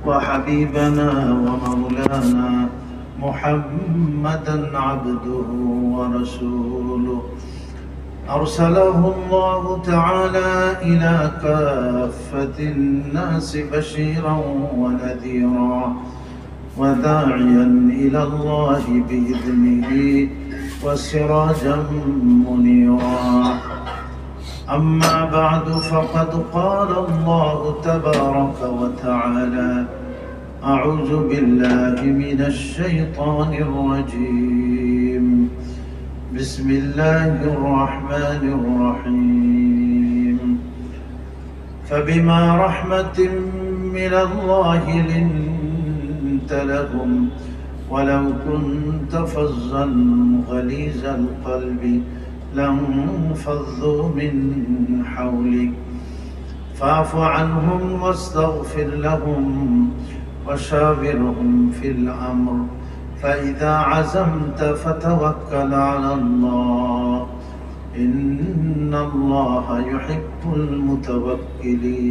وحبيبنا ومولانا محمدا عبده ورسوله أرسله الله تعالى إلى كافة الناس بشيرا ونذيرا وداعيا إلى الله بإذنه وسراجا منيرا أما بعد فقد قال الله تبارك وتعالى أعوذ بالله من الشيطان الرجيم بسم الله الرحمن الرحيم فبما رحمة من الله لنت لهم ولو كنت فظا غليظ القلب لانفضوا من حولك فاعف عنهم واستغفر لهم وشاورهم في الأمر فإذا عزمت فتوكل على الله إن الله يحب المتوكلين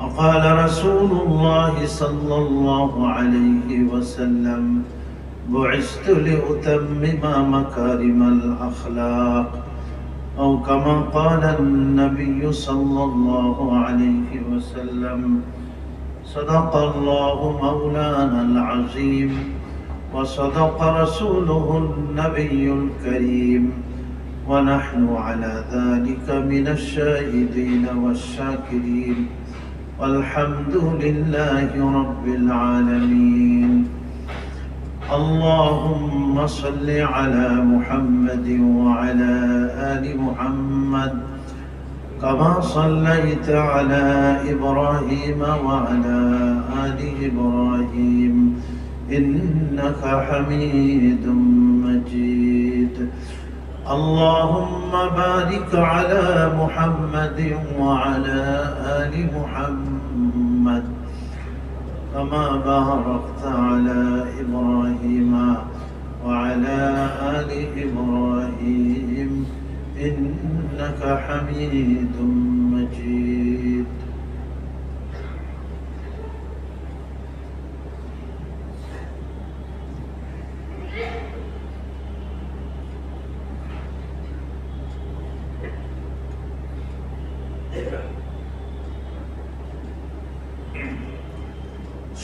وقال رسول الله صلى الله عليه وسلم بعثت لأتمم مكارم الأخلاق أو كما قال النبي صلى الله عليه وسلم صدق الله مولانا العظيم وصدق رسوله النبي الكريم ونحن على ذلك من الشاهدين والشاكرين والحمد لله رب العالمين اللهم صل على محمد وعلى آل محمد كما صليت على إبراهيم وعلى آل إبراهيم إنك حميد مجيد اللهم بارك على محمد وعلى آل محمد كما باركت على إبراهيم وعلى آل إبراهيم إنك حميد مجيد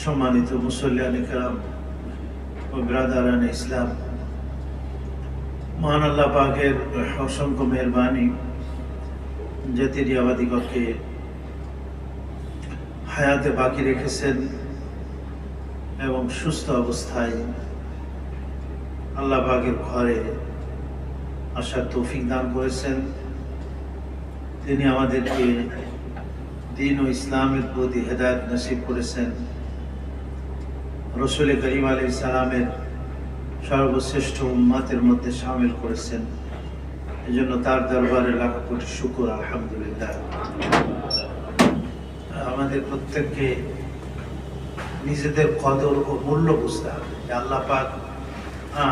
সম্মানিত মুসল্লিয়ানে কেরাম ও ব্রাদারানে ইসলাম, মহান আল্লাহ পাকের অসংখ্য মেহেরবানি যে তিনি আমাদিগকে হায়াতে বাকি রেখেছেন এবং সুস্থ অবস্থায় আল্লাহ পাকের ঘরে আসার তৌফিক দান করেছেন। তিনি আমাদেরকে দ্বীন ও ইসলামের প্রতি হেদায়েত নসিব করেছেন। রসুল করিম আলাইহিস সালামের সর্বশ্রেষ্ঠ উম্মতের মধ্যে শামিল করেছেন। এজন্য তার দরবারে লাখ কোটি শুকর, আলহামদুলিল্লাহ। আমাদের প্রত্যেককে নিজেদের কদর ও মূল্য বুঝতে হবে যে আল্লাহ পাক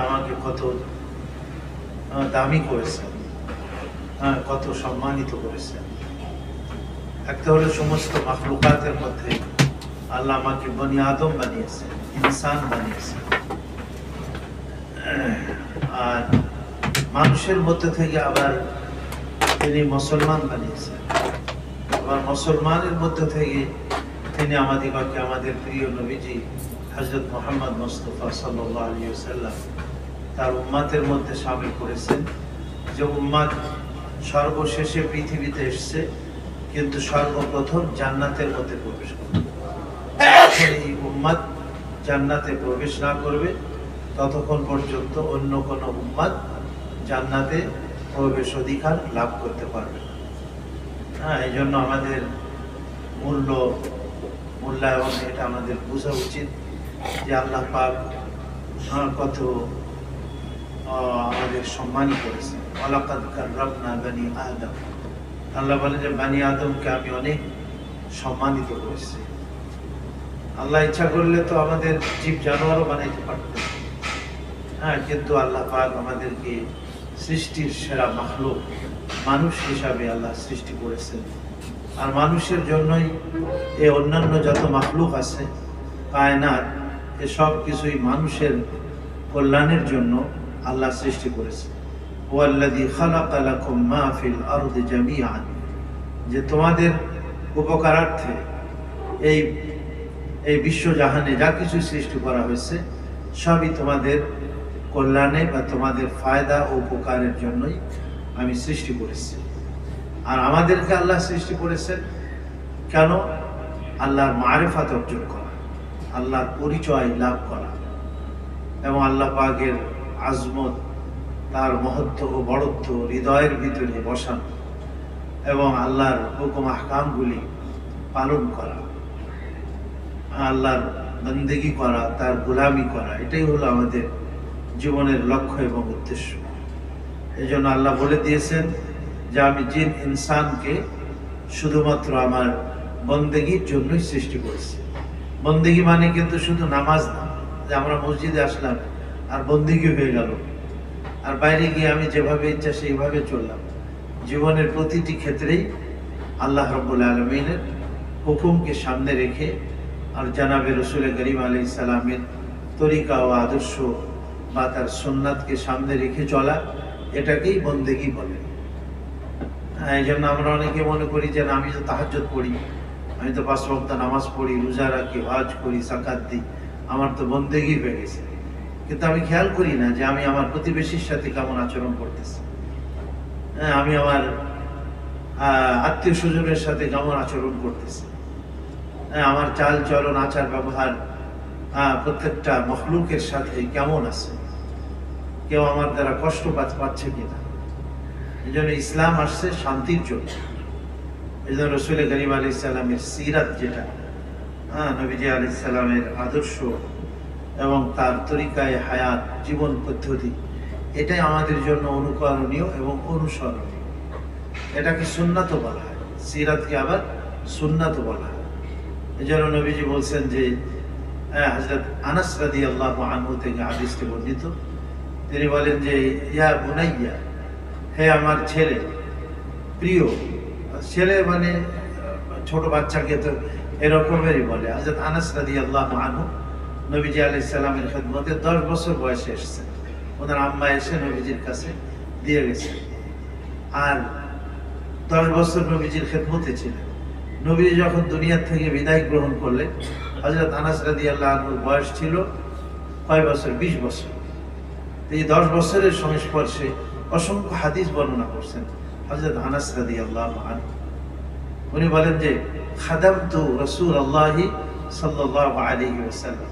আমাকে কত দামি করেছেন, কত সম্মানিত করেছেন। একটা হলো সমস্ত মাখলুকাতের মধ্যে আল্লাহ আমাকে বনি আদম বানিয়েছেন, ইনসান বানিয়েছেন। আর মানুষের মধ্যে থেকে আবার তিনি মুসলমান বানিয়েছেন। আবার মুসলমানের মধ্যে থেকে তিনি আমাদিগকে আমাদের প্রিয় নবীজি হযরত মুহাম্মদ মুস্তাফা সাল্লাল্লাহু আলাইহি ওয়াসাল্লাম তার উম্মতের মধ্যে শামিল করেছেন। যে উম্মত সর্বশেষে পৃথিবীতে এসেছে, কিন্তু সর্বপ্রথম জান্নাতের মধ্যে প্রবেশ করবে। এই উম্মত জান্নাতে প্রবেশ না করবে ততক্ষণ পর্যন্ত অন্য কোনো উম্মত জান্নাতে প্রবেশ অধিকার লাভ করতে পারবে না। এই জন্য আমাদের মূল্যায়ন এটা আমাদের বোঝা উচিত যে আল্লাহ পাক কত আমাদের সম্মানই করেছেন। ওয়ালাকাদ কাররামনা বনি আদম, আল্লাহ বলেন যে বনি আদমকে আমি অনেক সম্মানিত করেছি। আল্লাহ ইচ্ছা করলে তো আমাদের জীব জানোয়ারও বানাইতে পারতেন, কিন্তু আল্লাহ পাক আমাদেরকে সৃষ্টির সেরা মাখলুক মানুষ হিসাবে আল্লাহ সৃষ্টি করেছেন। আর মানুষের জন্যই এই অন্যান্য যত মাখলুক আছে কায়নাত, এ সব কিছুই মানুষের কল্যাণের জন্য আল্লাহ সৃষ্টি করেছে। ওয়াল্লাযী খালাকা লাকুম মা ফিল আরদি জামিআন, যে তোমাদের উপকারার্থে এই এই বিশ্বজাহানে যা কিছু সৃষ্টি করা হয়েছে সবই তোমাদের কল্যাণে বা তোমাদের ফায়দা ও উপকারের জন্যই আমি সৃষ্টি করেছি। আর আমাদেরকে আল্লাহ সৃষ্টি করেছেন কেন? আল্লাহর মারিফাত অর্জন করা, আল্লাহর পরিচয় লাভ করা এবং আল্লাহ পাকের আজমত, তার মহত্ব ও বড়ত্ব হৃদয়ের ভিতরে বসানো এবং আল্লাহর হুকুম আহকামগুলি পালন করা, আল্লাহর বন্দেগী করা, তার গোলামি করা, এটাই হলো আমাদের জীবনের লক্ষ্য এবং উদ্দেশ্য। এই জন্য আল্লাহ বলে দিয়েছেন যে আমি জিন ইনসানকে শুধুমাত্র আমার বন্দেগীর জন্যই সৃষ্টি করেছি। বন্দেগী মানে কিন্তু শুধু নামাজ না, যে আমরা মসজিদে আসলাম আর বন্দেগী হয়ে গেল, আর বাইরে গিয়ে আমি যেভাবে ইচ্ছা সেইভাবে চললাম। জীবনের প্রতিটি ক্ষেত্রেই আল্লাহ রাব্বুল আলামিনের হুকুমকে সামনে রেখে আর জানাবে রসুল করিম আলাইহিস সালামের তরিকা ও আদর্শ বা তার সুন্নাতকে সামনে রেখে চলা, এটাকেই বন্দেগী বলে। এই জন্য আমরা অনেকে মনে করি যে আমি তো তাহাজ্জুদ পড়ি, আমি তো 5 ওয়াক্ত নামাজ পড়ি, রোজা রাখি, হজ করি, যাকাত দিই, আমার তো বন্দেগী হয়ে গেছে। কিন্তু আমি খেয়াল করি না যে আমি আমার প্রতিবেশীর সাথে কেমন আচরণ করতেছি, আমি আমার আত্মীয় স্বজনের সাথে কেমন আচরণ করতেছি, আমার চাল চলন আচার ব্যবহার প্রত্যেকটা মখলুকের সাথে কেমন আছে, কেউ আমার দ্বারা কষ্ট পাচ্ছে কিনা। এই জন্য ইসলাম আসছে শান্তির জন্য। এই জন্য রসুল করিম আলাইহিস সালামের সিরাত, যেটা নবীজি আলাইহিস সালামের আদর্শ এবং তার তরিকায় হায়াত, জীবন পদ্ধতি, এটাই আমাদের জন্য অনুকরণীয় এবং অনুসরণীয়। এটাকে সুন্নাতও বলা হয়, সিরাতকে আবার সুন্নাতও বলা হয়। এই জন্য নবীজি বলছেন যে হযরত আনাস রাদিয়াল্লাহু আনহু থেকে হাদিসটি বর্ণিত, তিনি বলেন যে ইয়া বুনাইয়া, হে আমার ছেলে, প্রিয় ছেলে মানে ছোট বাচ্চাকে তো এরকমেরই বলে। হযরত আনাস রাদিয়াল্লাহু আনহু নবীজি আলাইহিস সালামের খিদমতে 10 বছর বয়সে এসেছেন। ওনার আম্মা এসে নবীজির কাছে দিয়ে গেছেন, আর 10 বছর নবীজির খিদমতে ছিলেন। নবীজি যখন দুনিয়া থেকে বিদায় গ্রহণ করলেন, হযরত আনাস রাদিয়াল্লাহু আনহুর বয়স ছিল কয় বছর? 20 বছর। এই 10 বছরের সংস্পর্শে অসংখ্য হাদিস বর্ণনা করছেন হযরত আনাস রাদিয়াল্লাহু আনহু। উনি বলেন যে খাদামতু রাসূলুল্লাহি সাল্লাল্লাহু আলাইহি ওয়াসাল্লাম,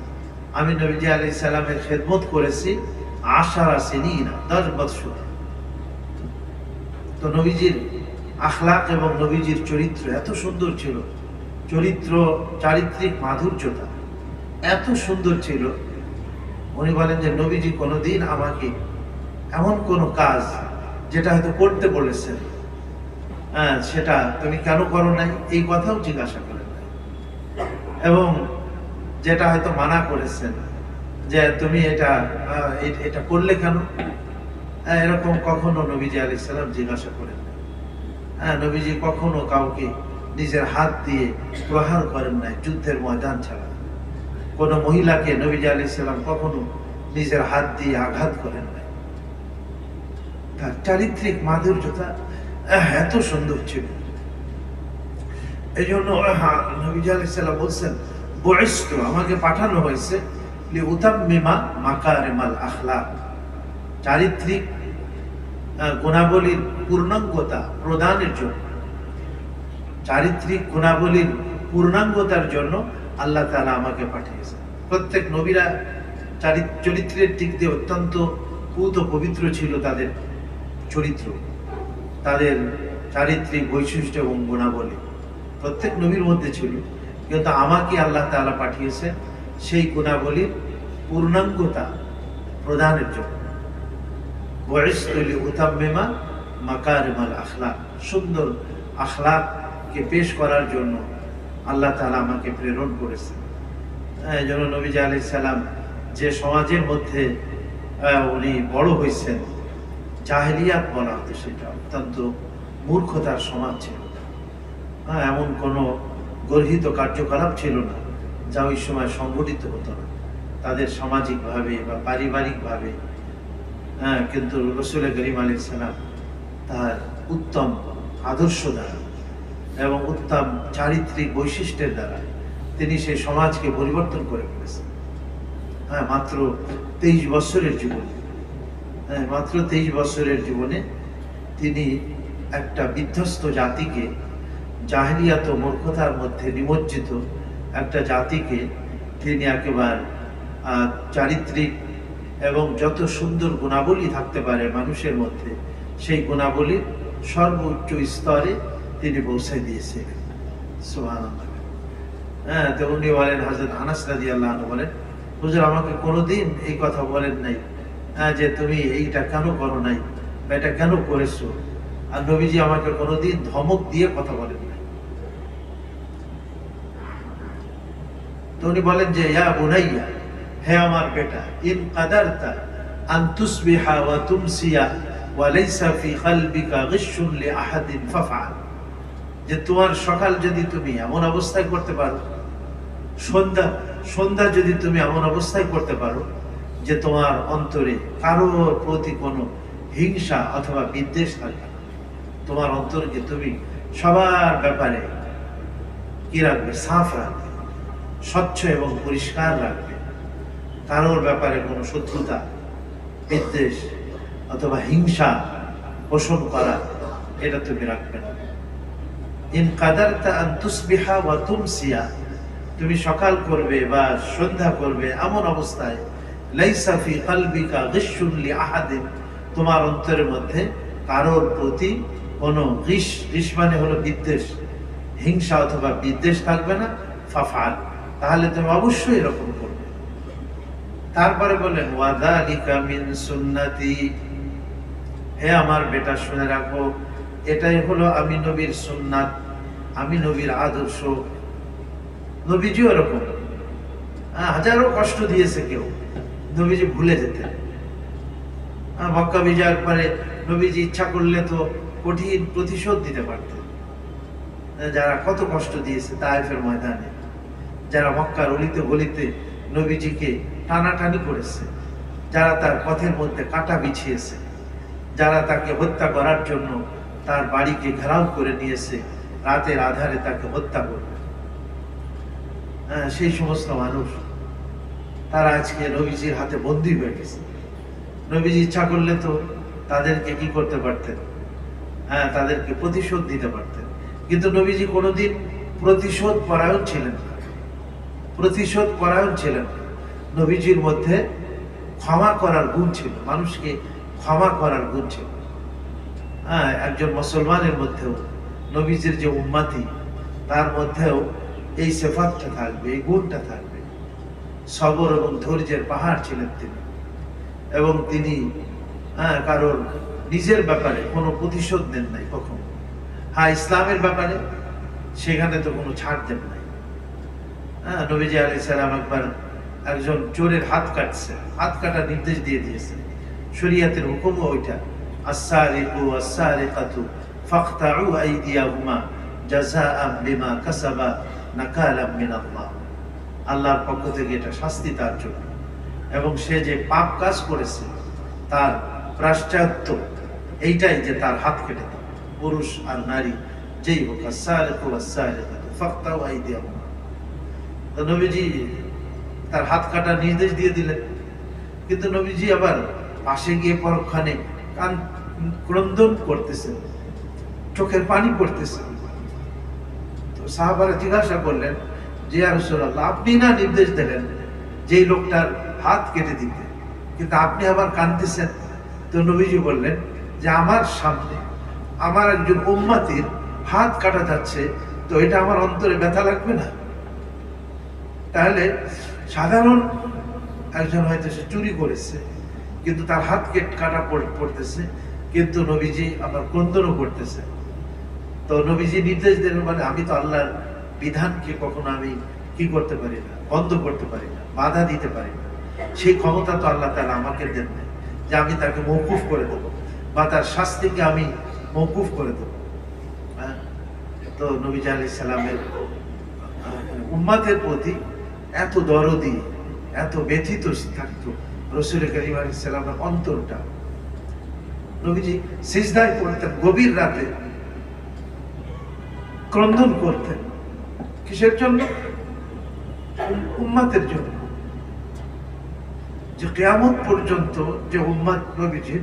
আমি নবীজি আলাইহিস সালামের খিদমত করেছি 10 সিনিনা, 10 বছর। তো নবীজির আখলাক এবং নবীজির চরিত্র এত সুন্দর ছিল, চারিত্রিক মাধুর্যতা এত সুন্দর ছিল। উনি বলেন যে নবীজি কোনোদিন আমাকে এমন কোনো কাজ যেটা হয়তো করতে বলেছেন, সেটা তুমি কেন করো নাই, এই কথাও জিজ্ঞাসা করেন নাই, এবং যেটা হয়তো মানা করেছেন যে তুমি এটা করলে কেন, এরকম কখনো নবীজি আলাইহিস সালাম জিজ্ঞাসা করেন না। নবীজি কখনো কাউকে নিজের হাত দিয়ে প্রহার করেন নাই, যুদ্ধের ময়দান ছাড়া। কোনো মহিলাকে নবীজি আলাইহিস সালাম কখনো নিজের হাত দিয়ে আঘাত করেন নাই। তার চারিত্রিক মাধুর্যতা এত সুন্দর ছিল। এই জন্য নবীজি আলাইহিস সালাম বলছেন, বুইসতু, আমাকে পাঠানো হয়েছে লিউতাম্মিমা মাকারিমাল আখলাক, চারিত্রিক গুণাবলীর পূর্ণাঙ্গতা প্রদানের জন্য। চারিত্রিক গুণাবলীর পূর্ণাঙ্গতার জন্য আল্লাহ তাআলা আমাকে পাঠিয়েছেন। প্রত্যেক নবীরা চরিত্রের দিক দিয়ে অত্যন্ত পুত পবিত্র ছিল তাদের চরিত্র, তাদের চারিত্রিক বৈশিষ্ট্য এবং গুণাবলী প্রত্যেক নবীর মধ্যে ছিল। কিন্তু আমাকে আল্লাহ তাআলা পাঠিয়েছেন সেই গুণাবলীর পূর্ণাঙ্গতা প্রদানের জন্য। বুইসতু লিউতাম্মিমা মাকারিমাল আখলাক, সুন্দর আখলাককে পেশ করার জন্য আল্লাহ তাআলা আমাকে প্রেরণ করেছেন। এই জন্য নবীজি আলাইহিস সালাম যে সমাজের মধ্যে উনি বড় হয়েছেন, জাহেলিয়াত বলা হতো, সেটা অত্যন্ত মূর্খতার সমাজ ছিল। এমন কোনো গর্হিত কার্যকলাপ ছিল না যা ওই সময় সংগঠিত হতো না তাদের সামাজিকভাবে বা পারিবারিকভাবে। কিন্তু রসুল করিম আলাইহিস সালাম তার উত্তম আদর্শ দ্বারা এবং উত্তম চারিত্রিক বৈশিষ্ট্যের দ্বারা তিনি সেই সমাজকে পরিবর্তন করে ফেলেছেন। মাত্র 23 বছরের জীবনে, মাত্র 23 বছরের জীবনে তিনি একটা বিধ্বস্ত জাতিকে, জাহেলিয়াত ও মূর্খতার মধ্যে নিমজ্জিত একটা জাতিকে তিনি একেবারে চারিত্রিক এবং যত সুন্দর গুণাবলী থাকতে পারে মানুষের মধ্যে সেই গুণাবলীর সর্বোচ্চ স্তরে তিনি পৌঁছে দিয়েছিলেন। সুবহানাল্লাহ। তো উনি বলেন, হযরত আনাস রাদিয়াল্লাহু আনহু বলেন, হুজুর আমাকে কোনোদিন এই কথা বলেন নাই যে তুমি এইটা কেন করো নাই বা এটা কেন করেছো, আর নবীজি আমাকে কোনোদিন ধমক দিয়ে কথা বলেন নাই। তো উনি বলেন যে ইয়া বুনাইয়া, হে আমার বেটা, ইন কাদারতা আন তুসবিহা ওয়া তুমসিয়া ওয়া লাইসা ফি কলবিকা গিশশুন লি আহাদিন ফাফআল, যে তোমার সকাল যদি তুমি এমন অবস্থায় করতে পারো, সন্ধ্যা যদি তুমি এমন অবস্থায় করতে পারো যে তোমার অন্তরে কারোর প্রতি কোনো হিংসা অথবা বিদ্বেষ থাকবে না, তোমার অন্তরকে তুমি সবার ব্যাপারে কি রাখবে, সাফ রাখবে, স্বচ্ছ এবং পরিষ্কার রাখবে, কারোর ব্যাপারে কোনো শত্রুতা, বিদ্বেষ অথবা হিংসা পোষণ করা এটা তুমি রাখবে না। ইন কাদারতা আন তুসবিহা ওয়া তুমসিয়া, তুমি সকাল করবে বা সন্ধ্যা করবে এমন অবস্থায়, লাইসা ফি কলবিকা গিশশুন লি আহাদিন, তোমার অন্তরের মধ্যে কারোর প্রতি কোনো গিশ মানে হলো বিদ্বেষ, হিংসা অথবা বিদ্বেষ থাকবে না, ফাফআল, তাহলে তুমি অবশ্যই এরকম করবে। তারপরে বলেন ওয়া যালিকা মিন সুন্নতি, হে আমার বেটা শুনে রাখো, এটাই হলো আমি নবীর সুন্নাত, আমি নবীর আদর্শ। নবীজিও এরকম, হাজারো কষ্ট দিয়েছে কেউ, নবীজি ভুলে যেতেন। মক্কা বিজয়ের পরে নবীজি ইচ্ছা করলে তো কঠিন প্রতিশোধ দিতে পারতেন। যারা কত কষ্ট দিয়েছে তায়েফের ময়দানে, যারা মক্কার অলিতে গলিতে নবীজিকে টানাটানি করেছে, যারা তার পথের মধ্যে কাঁটা বিছিয়েছে, যারা তাকে হত্যা করার জন্য তার বাড়িকে ঘেরাও করে নিয়েছে, রাতের আধারে তাকে হত্যা করবে, সেই সমস্ত মানুষ তারা আজকে নবীজির হাতে বন্দী হয়ে গেছে। নবীজি ইচ্ছা করলে তো তাদেরকে কি করতে পারতেন, তাদেরকে প্রতিশোধ দিতে পারতেন, কিন্তু নবীজি কোনোদিন প্রতিশোধ পরায়ণ ছিলেন না, প্রতিশোধ পরায়ণ ছিলেন না। নবীজির মধ্যে ক্ষমা করার গুণ ছিল, মানুষকে ক্ষমা করার গুণ ছিল। একজন মুসলমানের মধ্যেও, নবীজির যে উম্মতি তার মধ্যেও এই সিফাতটা থাকবে, এই গুণটা থাকবে। সবর এবং ধৈর্যের পাহাড় ছিলেন তিনি, এবং তিনি কারোর নিজের ব্যাপারে কোনো প্রতিশোধ নেন নাই কখনো। ইসলামের ব্যাপারে সেখানে তো কোনো ছাড় দেন নাই। নবীজি আলাইহিস সালাম একবার একজন চোরের হাত কাটছে, হাত কাটার নির্দেশ দিয়ে দিয়েছে, শরীয়তের হুকুমও ওইটা, আস-সারিকু ওয়াস-সারিকাতু ফাকতাউ আইদিয়াহুমা জাযাআম বিমা কাসাবা নাকালাম মিনাল্লাহ, আল্লাহর পক্ষ থেকে এটা শাস্তি তার জন্য, এবং সে যে পাপ কাজ করেছে তার প্রায়শ্চিত্ত এইটাই যে তার হাত কেটে দাও, পুরুষ আর নারী যেই হোক, আস-সারিকু ওয়াস-সারিকাতু ফাকতাউ আইদিয়াহুমা। তো নবীজি তার হাত কাটার নির্দেশ দিয়ে দিলেন, কিন্তু নবীজি আবার পাশে গিয়ে পরক্ষণে কান ক্রন্দন করতেছেন, চোখের পানি পড়তেছেন। তো সাহাবারা জিজ্ঞাসা করলেন যে ইয়া রাসূলুল্লাহ, আপনি না নির্দেশ দিলেন যে এই লোকটার হাত কেটে দিতে, কিন্তু আপনি আবার কাঁদতেছেন? তো নবীজি বললেন যে আমার সামনে আমার একজন উম্মতির হাত কাটা যাচ্ছে, তো এটা আমার অন্তরে ব্যথা লাগবে না? তাহলে সাধারণ একজন হয়তো সে চুরি করেছে, কিন্তু তার হাত কাটা পড়তেছে, কিন্তু নবীজি আবার ক্রন্দনও করতেছে। তো নবীজি নির্দেশ দিলেন, মানে আমি তো আল্লাহর বিধানকে কখনো আমি কি করতে পারি না, বন্ধ করতে পারি না, বাধা দিতে পারি না। সেই ক্ষমতা তো আল্লাহ তাআলা আমাকে দেন না যে আমি তাকে মওকুফ করে দেবো বা তার শাস্তিকে আমি মওকুফ করে দেবো। তো নবীজি আলাইহিস সালামের উম্মতের প্রতি এত দরদি, এত ব্যথিত থাকতো রাসূল করিম আলাইহিস সালামের অন্তরটা। নবীজি সিজদায় পড়তেন, গভীর রাতে ক্রন্দন করতেন। কিসের জন্য? উম্মতের জন্য, যে কিয়ামত পর্যন্ত যে উম্মত নবীজি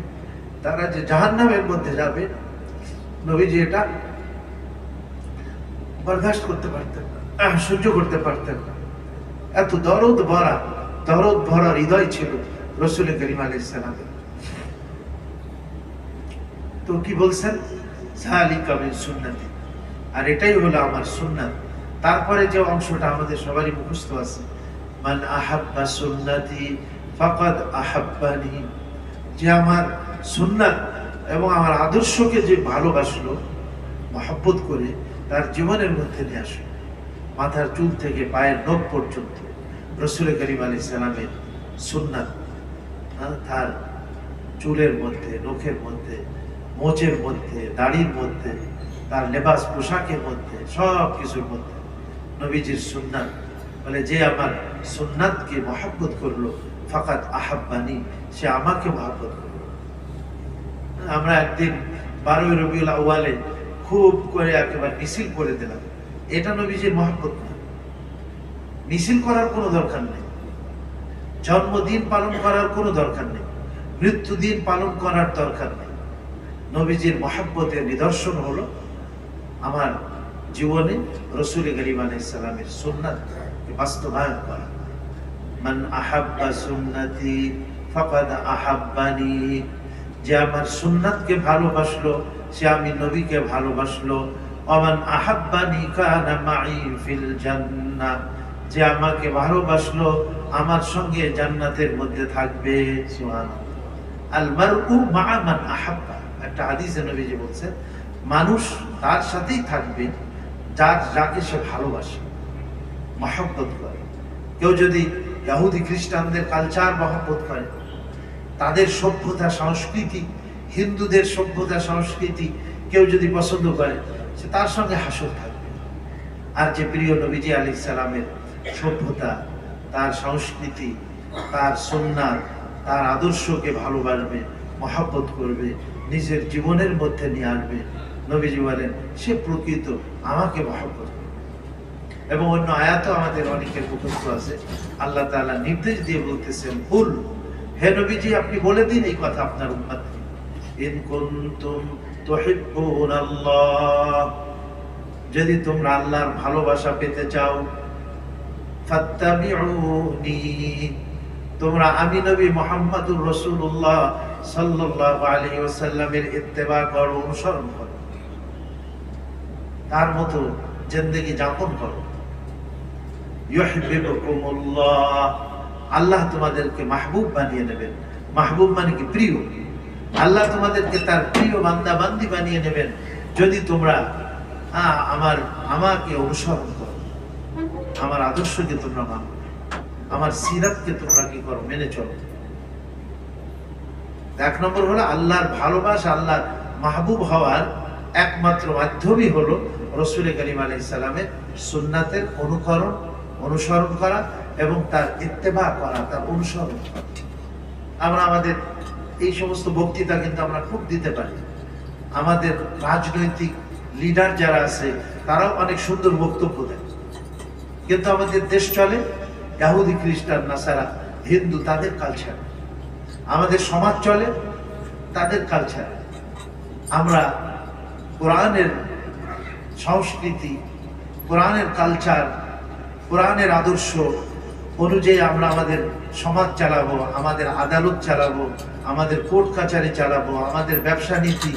তারা যে জাহান্নামের মধ্যে যাবে, নবীজি এটা বরদাস্ত করতে পারতেন না, সহ্য করতে পারতেন না। এত দরদ ভরা হৃদয় ছিল রাসূল করিম আলাইহিস সালামের। তো কি বলছেন? যালিকা মিন সুন্নতি, আর এটাই হলো আমার সুন্নাত। তারপরে যে অংশটা আমাদের সবারই মুখস্থ আছে, মান আহাব্বা সুন্নতি ফাকাদ আহাব্বানি, যে আমার সুন্নাত এবং আমার আদর্শকে যে ভালোবাসলো, মহব্বত করে তার জীবনের মধ্যে নিয়ে আসলো, মাথার চুল থেকে পায়ের নখ পর্যন্ত রাসূল করিম আলাইহিস সালামের সুন্নাত তার চুলের মধ্যে, নখের মধ্যে, মোচের মধ্যে, দাড়ির মধ্যে, তার লেবাস পোশাকের মধ্যে, সব কিছুর মধ্যে নবীজির সুন্নাত। বলে যে আমার সুন্নাতকে মহব্বত করলো, ফাকাত আহাব্বানি, সে আমাকে মহব্বত করলো। আমরা একদিন 12 রবিউল আউয়ালে খুব করে একেবারে মিছিল করে দিলাম, এটা নবীজির মহব্বত না। মিছিল করার কোনো দরকার নেই, জন্মদিন পালন করার কোনো দরকার নেই, মৃত্যুদিন পালন করার দরকার নেই। নবীজির মহব্বতের নিদর্শন হলো আমার জীবনে রাসূল করিম আলাইহিস সালামের সুন্নাতকে বাস্তবায়ন করা। মান আহাব্বা সুন্নতি ফাকাদ আহাব্বানি, যে আমার সুন্নাতকে ভালোবাসলো সে আমি নবীকে ভালোবাসলো। ওমান আহাব্বানি কানা মাই ফিল জান্নাহ, যে আমাকে ভালোবাসলো আমার সঙ্গে জান্নাতের মধ্যে থাকবে। সুবহানাল্লাহ। আল মারউ মা'a মান আহাব্বা, একটা হাদিসে নবীজি বলছেন মানুষ তার সাথেই থাকবে যাকে সে ভালোবাসে, মহব্বত করে। কেউ যদি ইহুদি খ্রিস্টানদের কালচার মহব্বত করে, তাদের সভ্যতা সংস্কৃতি, হিন্দুদের সভ্যতা সংস্কৃতি কেউ যদি পছন্দ করে, সে তার সঙ্গে হাসর থাকবে। আর যে প্রিয় নবীজি আলাইহিস সালামের সভ্যতা, তার সংস্কৃতি, তার সুন্নাত, তার আদর্শকে ভালোবাসবে, মহব্বত করবে, নিজের জীবনের মধ্যে নিয়ে আসবে, নবীজি বলেন সে প্রকৃত আমাকে মহব্বত করবে। এবং অন্য আয়াতও আমাদের অনেকের মুখস্থ আছে, আল্লাহ তাআলা নির্দেশ দিয়ে বলতেছেন, কুল, হে নবীজি আপনি বলে দিন এই কথা আপনার উম্মতকে, ইন কুনতুম তুহিব্বুনাল্লাহ, যদি তোমরা আল্লাহর ভালোবাসা পেতে চাও, ফাত্তাবিউনি, তোমরা আমি নবী মুহাম্মদুর রাসূলুল্লাহ সাল্লাল্লাহু আলাইহি ওয়াসাল্লামের ইত্তেবা করো, অনুসরণ করো, তার মতো জিন্দেগি যাপন করো। ইউহিব্বুকুমুল্লাহ, আল্লাহ তোমাদেরকে মাহবুব বানিয়ে নেবেন। মাহবুব মানে কি? প্রিয়। আল্লাহ তোমাদেরকে তার প্রিয় বান্দা বান্দি বানিয়ে নেবেন যদি তোমরা আমাকে অনুসরণ করো, আমার আদর্শকে তোমরা মানো, আমার সিরাতকে তোমরা কি করো? মেনে চলো। এক নম্বর হলো আল্লাহর ভালোবাসা, আল্লাহর মাহবুব হওয়ার একমাত্র মাধ্যমই হলো রাসূল করিম আলাইহিস সালামের সুন্নাতের অনুসরণ করা এবং তার ইত্তেবা করা, তার অনুসরণ করা। আমরা আমাদের এই সমস্ত বক্তৃতা কিন্তু আমরা খুব দিতে পারি। আমাদের রাজনৈতিক লিডার যারা আছে তারাও অনেক সুন্দর বক্তব্য দেয়, কিন্তু আমাদের দেশ চলে ইহুদি খ্রিস্টান নাসারা হিন্দু তাদের কালচার, আমাদের সমাজ চলে তাদের কালচার। আমরা কোরআনের সংস্কৃতি, কোরআনের কালচার, কোরআনের আদর্শ অনুযায়ী আমরা আমাদের সমাজ চালাবো, আমাদের আদালত চালাবো, আমাদের কোর্ট কাচারি চালাবো, আমাদের ব্যবসা নীতি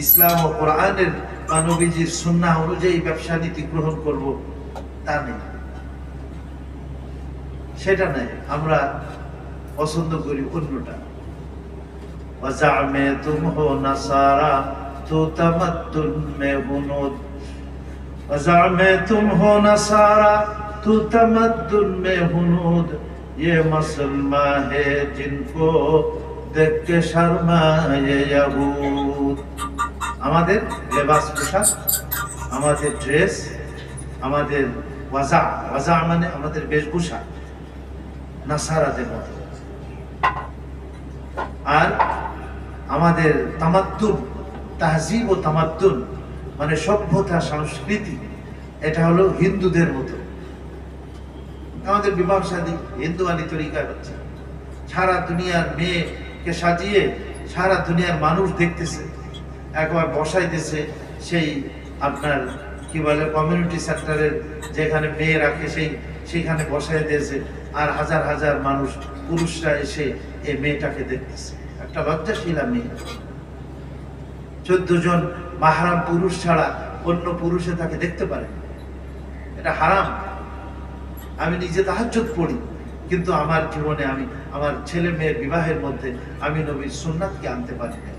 ইসলাম ও কোরআনের বা নবীজির সুন্নাহ অনুযায়ী ব্যবসা নীতি গ্রহণ করব, তা নেই, সেটা নেই। আমরা পছন্দ করি অন্যটা। وزعمتم هو نصارى تو تمدن में हुनूद, وزعمتم هو نصارى تو تمدن में हुनूद, ये मुसलमान है जिनको देख के शर्माए यहूद। আমাদের লেবাস পোশাক আমাদের ড্রেস, আমাদের ওয়াজা, ওয়াজা মানে আমাদের বেশভূষা নাসারাদের মতো, আর আমাদের তামাদ্দুন, তাহজিব ও তামাদ্দুন মানে সভ্যতা সংস্কৃতি, এটা হলো হিন্দুদের মতো। আমাদের বিবাহ শাদী হিন্দুয়ানি তরিকা হচ্ছে, সারা দুনিয়ার মেয়েকে সাজিয়ে সারা দুনিয়ার মানুষ দেখতেছে, একবার বসাইতেছে সেই আপনার কি বলে কমিউনিটি সেন্টারের যেখানে মেয়ে রাখে সেইখানে বসাই দিয়েছে, আর হাজার হাজার মানুষ পুরুষরা এসে এই মেয়েটাকে দেখতেছে। একটা লজ্জাশীলা মেয়ে, 14 জন মাহরাম পুরুষ ছাড়া অন্য পুরুষে তাকে দেখতে পারে, এটা হারাম। আমি নিজে তাহাজ্জুদ পড়ি, কিন্তু আমার জীবনে আমি আমার ছেলে মেয়ের বিবাহের মধ্যে আমি নবীর সুন্নাতকে আনতে পারি না।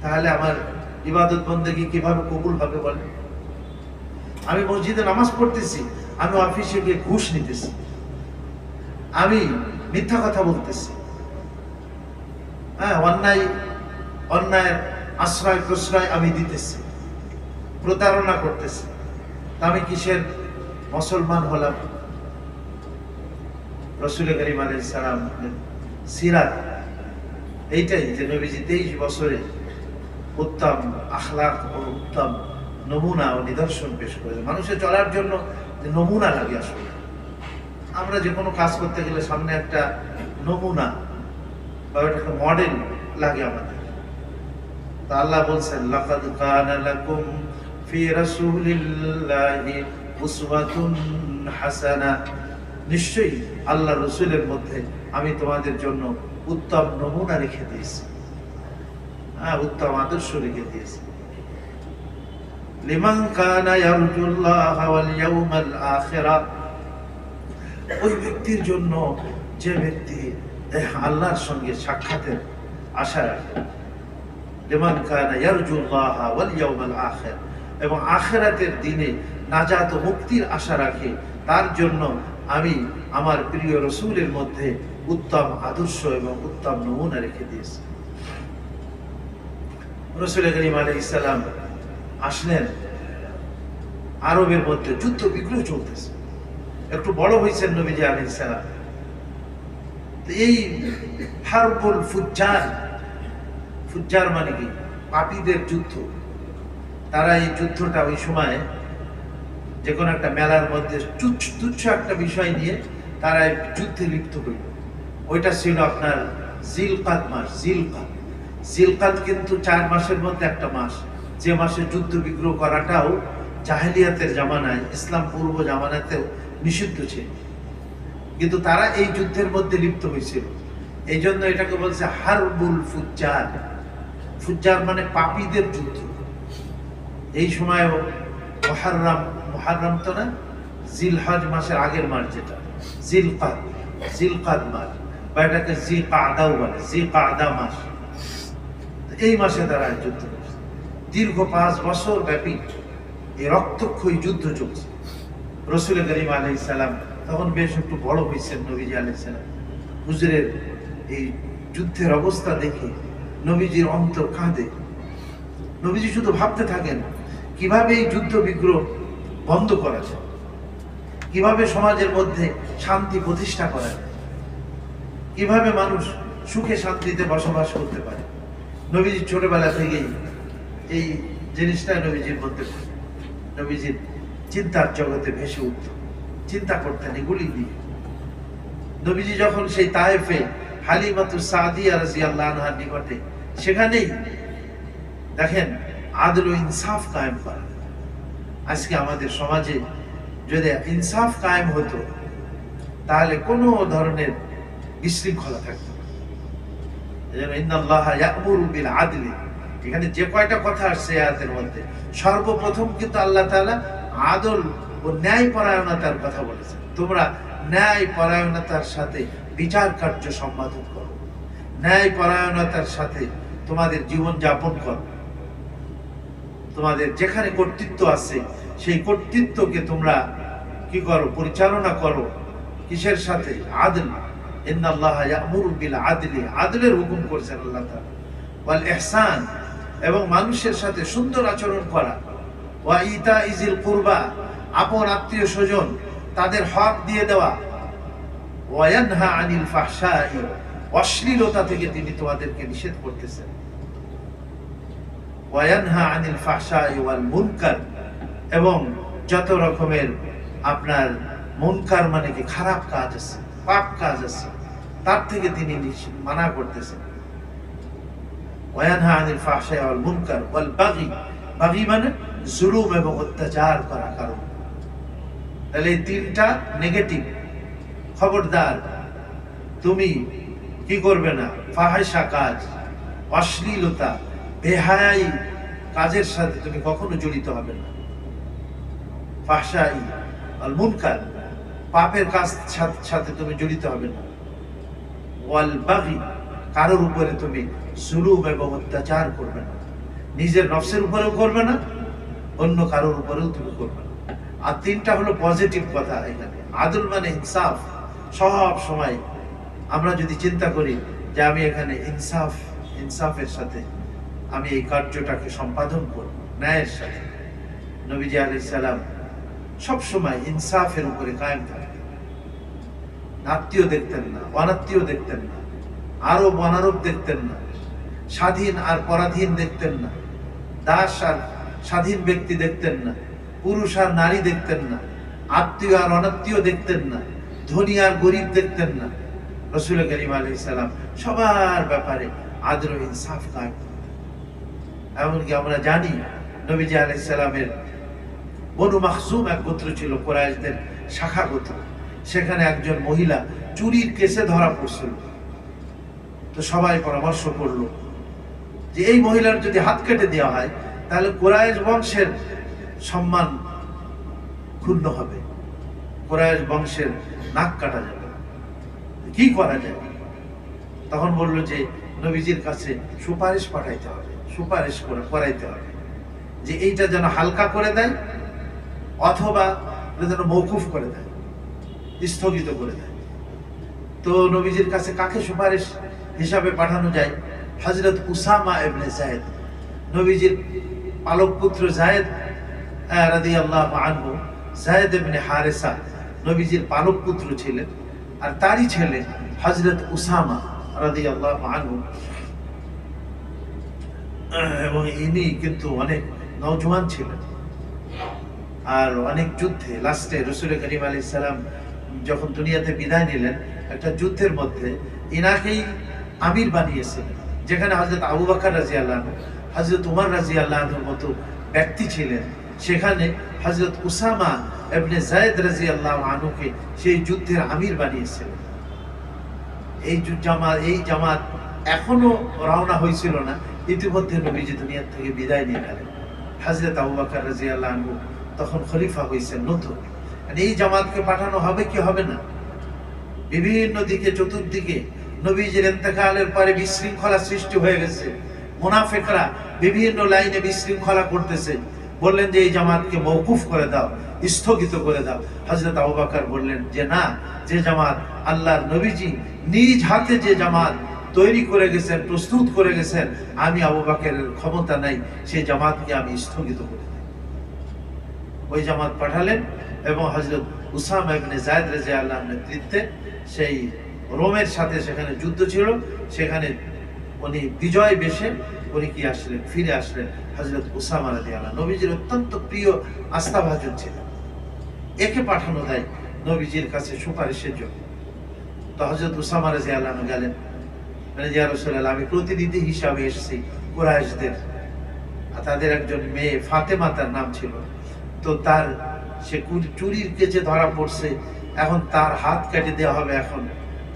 তাহলে আমার ইবাদত বন্দেগী কিভাবে কবুল হবে বলে? আমি মসজিদে নামাজ পড়তেছি, আমি অফিসে গিয়ে ঘুষ নিতেছি, আমি মিথ্যা কথা বলতেছি, হ্যাঁ, অন্যায়ের আশ্রয় প্রশ্রয় আমি দিতেছি, প্রতারণা করতেছি, আমি কিসের মুসলমান হলাম? রাসূল করিম আলাইহিস সালাম সিরাত এইটাই যে নবীজি 23 বছরে উত্তম আখলাক ও উত্তম নমুনা ও নিদর্শন পেশ করেছে। মানুষের চলার জন্য যে নমুনা লাগে, আসলে আমরা যে কোনো কাজ করতে গেলে সামনে একটা নমুনা বা একটা মডেল লাগে আমাদের। তা আল্লাহ বলছেন, লাকাদ কানা লাকুম ফি রাসূলিল্লাহি উসওয়াতুন হাসানা, নিশ্চয়ই আল্লাহ রসুলের মধ্যে আমি তোমাদের জন্য উত্তম নমুনা রেখে দিয়েছি, উত্তম আদর্শ রেখে দিয়েছি। লিমান কানা ইয়ারজুল্লাহ ওয়াল ইয়াউমাল আখিরা, ওই ব্যক্তির জন্য যে ব্যক্তি আল্লাহর সঙ্গে সাক্ষাতের আশা রাখে। লিমান কানা ইয়ারজুল্লাহ ওয়াল ইয়াউমাল আখির, এবং আখিরাতের দিনে নাজাত ও মুক্তির আশা রাখে, তার জন্য আমি আমার প্রিয় রসুলের মধ্যে উত্তম আদর্শ এবং উত্তম নমুনা রেখে দিয়েছি। রাসূল করিম আলাইহিস সালাম আসলেন, আরবের মধ্যে যুদ্ধ বিগ্রহ চলতেছে, একটু বড় হয়েছেন নবীজি আলাইহিস সালাম। এই হারবুল ফুজ্জার, ফুজ্জার মানে কি? পাপীদের যুদ্ধ। তারা এই যুদ্ধটা ওই সময় যে কোনো একটা মেলার মধ্যে তুচ্ছ একটা বিষয় নিয়ে তারা যুদ্ধে লিপ্ত হইল। ওইটা ছিল আপনার জিলকাদ মাস। জিলকাদ কিন্তু 4 মাসের মধ্যে একটা মাস, যে মাসে যুদ্ধ বিগ্রহ করাটাও জাহেলিয়াতের জামানায়, ইসলাম পূর্ব জামানাতেও নিষিদ্ধ ছিল, কিন্তু তারা এই যুদ্ধের মধ্যে লিপ্ত হয়েছিল। এই জন্য এটাকে বলছে হারবুল ফুজ্জার। ফুজ্জার মানে পাপীদের যুদ্ধ। এই সময় মুহররম তো না, জিলহজ মাসের আগের মাস, যেটা জিলকাদ মাস, বা এটাকে জিকাদাও বলে, জিকাদা মাস। এই মাসে তারা যুদ্ধ করছে। দীর্ঘ 5 বছর ব্যাপী এই রক্তক্ষয়ী যুদ্ধ চলছে। রাসূল করিম আলাইহিস সালাম তখন বেশ একটু বড় হয়েছেন। নবীজি আলাইহিস সালাম হুজুরের এই যুদ্ধের অবস্থা দেখে নবীজির অন্তর কাঁদে। নবীজি শুধু ভাবতে থাকেন কিভাবে এই যুদ্ধ বিগ্রহ বন্ধ করা যায়, কিভাবে সমাজের মধ্যে শান্তি প্রতিষ্ঠা করা যায়, কিভাবে মানুষ সুখে শান্তিতে বসবাস করতে পারে। নবীজি ছোটবেলা থেকেই এই জিনিসটা নবীজির মধ্যে, নবীজির চিন্তার জগতে ভেসে উঠত, চিন্তা করতেন এগুলি নিয়ে। নবীজি যখন সেই তায়েফে হালিমাতুস সাদিয়া রাদিয়াল্লাহু আনহার নিকটে, সেখানেই দেখেন আদল ও ইনসাফ কায়েম করা। আজকে আমাদের সমাজে যদি ইনসাফ কায়েম হতো, তাহলে কোনো ধরনের বিশৃঙ্খলা থাকতো না। ইন্নাল্লাহা ইয়া'মুরু বিল আদলি, এখানে যে কয়টা কথা আসছে আয়াতের মধ্যে, সর্বপ্রথম কিন্তু আল্লাহ তাআলা আদল ও ন্যায় পরায়ণতার কথা বলেছেন। তোমরা ন্যায় পরায়ণতার সাথে বিচার কার্য সম্পাদন করো, ন্যায় পরায়ণতার সাথে তোমাদের জীবন যাপন করো। তোমাদের যেখানে কর্তৃত্ব আছে সেই কর্তৃত্বকে তোমরা কি করো? পরিচালনা করো। কিসের সাথে? আদল। ইন্নাল্লাহা ইয়া'মুরু বিল আদলি, আদলের হুকুম করেছেন আল্লাহ তাআলা। ওয়াল ইহসান, এবং মানুষের সাথে সুন্দর আচরণ করা, ওয়া ইতা ইজিল কুরবা, আপন আত্মীয় স্বজন তাদের হক দিয়ে দেওয়া, ওয়া ইয়ানহা আনিল ফাহশাই, অশ্লীলতা থেকে তিনি তোমাদেরকে নিষেধ করতেছেন, ওয়া ইয়ানহা আনিল ফাহশাই ওয়াল মুনকার, এবং যত রকমের আপনার মুনকার মানে কি খারাপ কাজ আছে, পাপ কাজ আছে, তার থেকে তিনি মানা করতেছেন। ওয়া ইয়ানহা আনিল ফাহশাই ওয়াল মুনকার ওয়াল বাগি, বাগি মানে জুলুম এবং অত্যাচার করা কারণ। তাহলে এই তিনটা নেগেটিভ। খবরদার তুমি কি করবে না, ফাহিশা কাজ, অশ্লীলতা, বেহায়াই কাজের সাথে তুমি কখনো জড়িত হবে না। ফাহশাই আল মুনকার, পাপের কাজ সাথে তুমি জড়িত হবে না। ওয়াল বাগি, কারোর উপরে তুমি জুলুম এবং অত্যাচার করবে না, নিজের নফসের উপরেও করবে না, অন্য কারোর উপরেও তুমি করবে না। আর তিনটা হলো পজিটিভ কথা এখানে। আদল মানে ইনসাফ। সব সময় আমরা যদি চিন্তা করি যে আমি এখানে ইনসাফের সাথে আমি এই কার্যটাকে সম্পাদন করব, ন্যায়ের সাথে, নবীজি আলাইহিস সালাম সব সময় ইনসাফের উপরে কায়েম থাকতেন। আত্মীয় দেখতেন না, অনাত্মীয় দেখতেন না, আরব অনারব দেখতেন না, স্বাধীন আর পরাধীন দেখতেন না, দাস আর স্বাধীন ব্যক্তি দেখতেন না, পুরুষ আর নারী দেখতেন না, আত্মীয় আর অনাত্মীয় দেখতেন না, ধনী আর গরিব দেখতেন না। রাসূল কারীম আলাইহিস সালাম সবার ব্যাপারে আদল ও ইনসাফ কায়েম করতেন। এমনকি আমরা জানি নবীজি আলাইহিস সালামের বনু মাখজুম এক গোত্র ছিল, কুরাইশদের শাখা গোত্র। সেখানে একজন মহিলা চুরির কেসে ধরা পড়ছিল। তো সবাই পরামর্শ করলো যে এই মহিলার যদি হাত কেটে দেওয়া হয় তাহলে কুরাইশ বংশের সম্মান ক্ষুণ্ণ হবে, কুরাইশ বংশের নাক কাটা যাবে, কি করা যায়? তখন বললো যে নবীজির কাছে সুপারিশ পাঠাইতে হবে, সুপারিশ করাইতে হবে যে এইটা যেন হালকা করে দেয় অথবা যেন মওকুফ করে দেয়, স্থগিত করে দেয়। তো নবীজির কাছে কাকে সুপারিশ হিসাবে পাঠানো যায়? হযরত উসামা ইবনে যায়েদ, নবীজির পালক পুত্র যায়েদ রাদিয়াল্লাহু আনহু, যায়েদ ইবনে হারেসা নবীজির পালক পুত্র ছিলেন, আর তারই ছেলে হযরত উসামা রাদিয়াল্লাহু আনহু। এবং ইনি কিন্তু অনেক নওজোয়ান ছিলেন, আর অনেক যুদ্ধে লাস্টে রাসূল কারীম আলাইহিস সালাম যখন দুনিয়াতে বিদায় নিলেন, একটা যুদ্ধের মধ্যে ইনাকেই আমির বানিয়েছিলেন, যেখানে হযরত আবু বকর রাদিয়াল্লাহু আনহু, হযরত উমর রাদিয়াল্লাহু আনহুর মতো ব্যক্তি ছিলেন। সেখানে হযরত উসামা ইবনে যায়েদ রাদিয়াল্লাহু আনহুকে সেই যুদ্ধের আমির বানিয়েছিলেন। এই জামাত এখনো রওনা হয়েছিল না, ইতিমধ্যে নবীজি দুনিয়া থেকে বিদায় নিয়ে গেলেন। হযরত আবু বকর রাদিয়াল্লাহু আনহু তখন খলিফা হয়েছেন নতুন। এই জামাতকে পাঠানো হবে কি হবে না? বিভিন্ন দিকে, চতুর্দিকে নবীজির ইন্তেকালের পরে বিশৃঙ্খলা সৃষ্টি হয়ে গেছে। মুনাফিকরা বিভিন্ন লাইনে বিশৃঙ্খলা করতেছে। বললেন যে এই জামাতকে মওকুফ করে দাও, স্থগিত করে দাও। হযরত আবু বকর বললেন যে না, যে জামাত আল্লাহর নবীজি নিজ হাতে যে জামাত তৈরি করে গেছেন, প্রস্তুত করে গেছেন, আমি আবু বকরের ক্ষমতা নাই সেই জামাতকে আমি স্থগিত করে দিই। ওই জামাত পাঠালেন এবং হযরত উসামা ইবনে যায়েদ রাদিয়াল্লাহু আনহুর নেতৃত্বে সেই রোমের সাথে সেখানে যুদ্ধ ছিল, সেখানে উনি বিজয় বেশে উনি কি আসলেন, ফিরে আসলেন। হযরত উসামা রাদিয়াল্লাহু আনহু নবীজির অত্যন্ত প্রিয় আস্থাভাজন ছিলেন। একে পাঠানো যায় নবীজির কাছে সুপারিশের জন্য। তো হযরত উসামা রাদিয়াল্লাহু আনহু গেলেন, মানে ইয়া রাসূলুল্লাহ, আমি প্রতিনিধি হিসাবে এসেছি কুরাইশদের। তাদের একজন মেয়ে ফাতেমা তার নাম ছিল, তো তার সে চুরির কেচে ধরা পড়ছে, এখন তার হাত কেটে দেওয়া হবে। এখন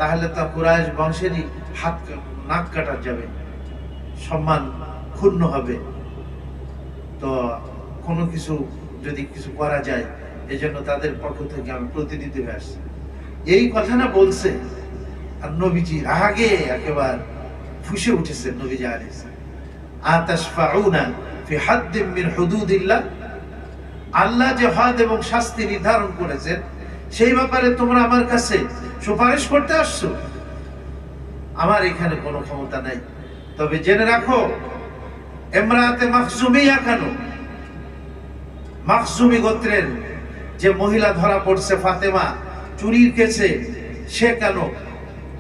তাহলে তো কুরাইশ বংশেরই হাত নাক কাটা যাবে, সম্মান ক্ষুণ্ণ হবে। তো কোনো কিছু যদি কিছু করা যায়, এই জন্য তাদের পক্ষ থেকে আমি প্রতিনিধি হয়ে আসছি। এই কথা না বলছে, আর নবীজি আগে একেবারে ফুঁসে উঠেছে। নবীজি আলাইহিস সালাম, আতাশফাউনা ফি হাদ্দিন মিন হুদুদিল্লাহ, আল্লাহ যে হদ এবং শাস্তি নির্ধারণ করেছেন সেই ব্যাপারে তোমরা আমার কাছে সুপারিশ করতে আসছো? আমার এখানে কোনো ক্ষমতা নাই। তবে জেনে রাখো, ইমরাতে মাখজুমিয়া কেন? মাখজুমি গোত্রের যে মহিলা ধরা পড়ছে ফাতেমা চুরির কেসে, সে কেন?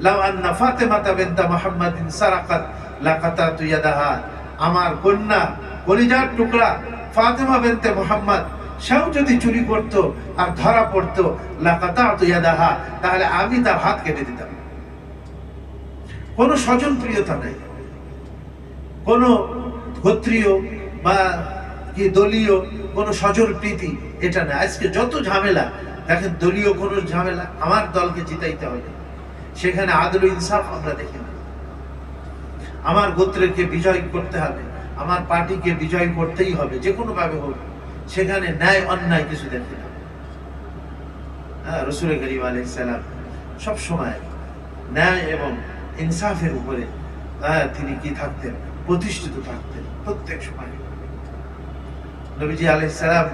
লাউ আন্না ফাতেমাতা বিনতা মুহাম্মাদিন সারাকাত লাকাতাতু ইয়াদাহা, আমার কন্যা কলিজার টুকরা ফাতেমা বিনতে মুহাম্মদ সেও যদি চুরি করত আর ধরা পড়তো, লাকাতাতু ইয়াদাহা, তাহলে আমি তার হাত কেটে দিতাম। কোনো স্বজন প্রিয়তা নাই, কোনো গোত্রীয় বা কি দলীয় কোনো স্বজন প্রীতি, এটা না। আজকে যত ঝামেলা দেখেন, দলীয় কোনো ঝামেলা, আমার দলকে জিতাইতে হবে, সেখানে আদল ইনসাফ আমরা দেখি না। আমার গোত্রকে বিজয় করতে হবে, আমার পার্টিকে বিজয় করতেই হবে, যে কোনো ভাবে হোক, সেখানে ন্যায় অন্যায় কিছু দেখি না। রাসূল করিম আলাইহিস সালাম সব সময় ন্যায় এবং ইনসাফের উপরে তিনি কি থাকতেন? প্রতিষ্ঠিত থাকতেন প্রত্যেক সময়। নবীজি আলাইহিস সালাম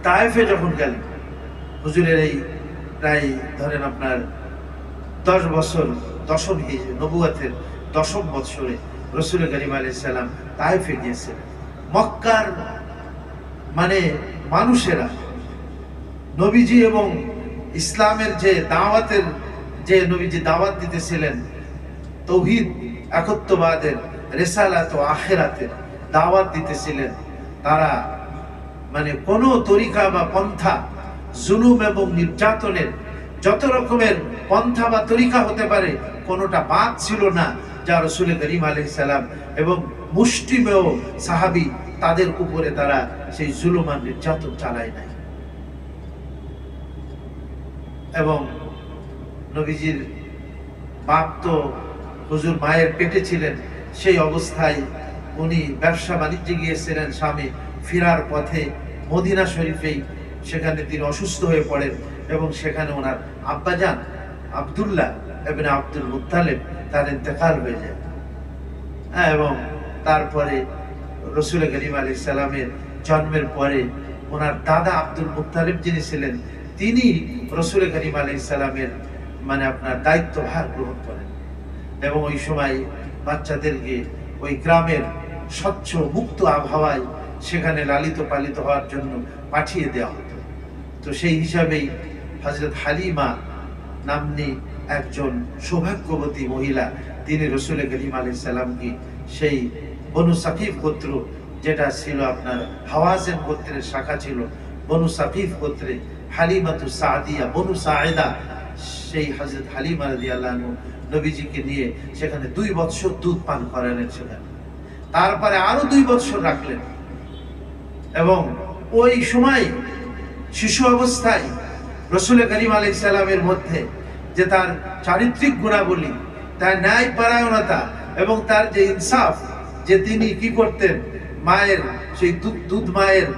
তায়েফে যখন গেলেন, হুজুরের এই প্রায় ধরেন আপনার 10 বছর, দশম নবুয়তের 10ম বৎসরে রাসূল করিম আলাইহিস সালাম তায়েফে গিয়েছিলেন। মক্কার মানে মানুষেরা নবীজি এবং ইসলামের যে দাওয়াতের, যে নবীজি দাওয়াত দিতেছিলেন, তাওহীদ, একত্ববাদের, রিসালাত ও আখিরাতের দাওয়াত দিতেছিলেন, তারা মানে কোন তরিকা বা পন্থা, জুলুম এবং নির্যাতনের যত রকমের পন্থা বা তরিকা হতে পারে, কোনোটা বাদ ছিল না যা রাসূল করিম আলাইহিস সালাম এবং মুষ্টিমেয় সাহাবী তাদের উপরে তারা সেই জুলুম আর নির্যাতন চালায় নাই। এবং নবীজির বাপ তো হুজুর মায়ের পেটে ছিলেন, সেই অবস্থায় উনি ব্যবসা বাণিজ্যে গিয়েছিলেন, স্বামী ফেরার পথে মদিনা শরীফেই সেখানে তিনি অসুস্থ হয়ে পড়েন এবং সেখানে ওনার আব্বাজান আব্দুল্লাহ ইবনে আব্দুল মুত্তালিব তার ইন্তেকাল হয়ে যায়। এবং তারপরে রাসূল করিম আলাইহিস সালামের জন্মের পরে ওনার দাদা আব্দুল মুত্তালিব যিনি ছিলেন, তিনি রাসূল করিম আলাইহিস সালামের মানে আপনার দায়িত্বভার গ্রহণ করেন এবং ওই সময় বাচ্চাদেরকে ওই গ্রামের স্বচ্ছ মুক্ত আবহাওয়ায় সেখানে লালিত পালিত হওয়ার জন্য পাঠিয়ে দেওয়া হতো। তো সেই হিসাবেই হযরত হালিমা নাম্নী একজন সৌভাগ্যবতী মহিলা, তিনি রাসূল করিম আলাইহিস সালামকে সেই বনু সাকিফ গোত্র, যেটা ছিল আপনার হাওয়াযিন গোত্রের শাখা ছিল, বনু সাকিফ গোত্রে হালিমাতু সাদিয়া, বনু সাঈদা, সেই হযরত হালিমা রাদিয়াল্লাহু আনহা নবীজিকে নিয়ে সেখানে 2 বছর দুধ পান করালেন সেখানে। তারপরে আরো 2 বছর রাখলেন এবং ওই সময় শিশু অবস্থায় রাসূল করিম আলাইহিস সালামের মধ্যে যে তার চারিত্রিক গুণাবলী, তার ন্যায় পরায়ণতা এবং তার যে ইনসাফ, যে তিনি কি করতেন, মায়ের সেই দুধ মায়ের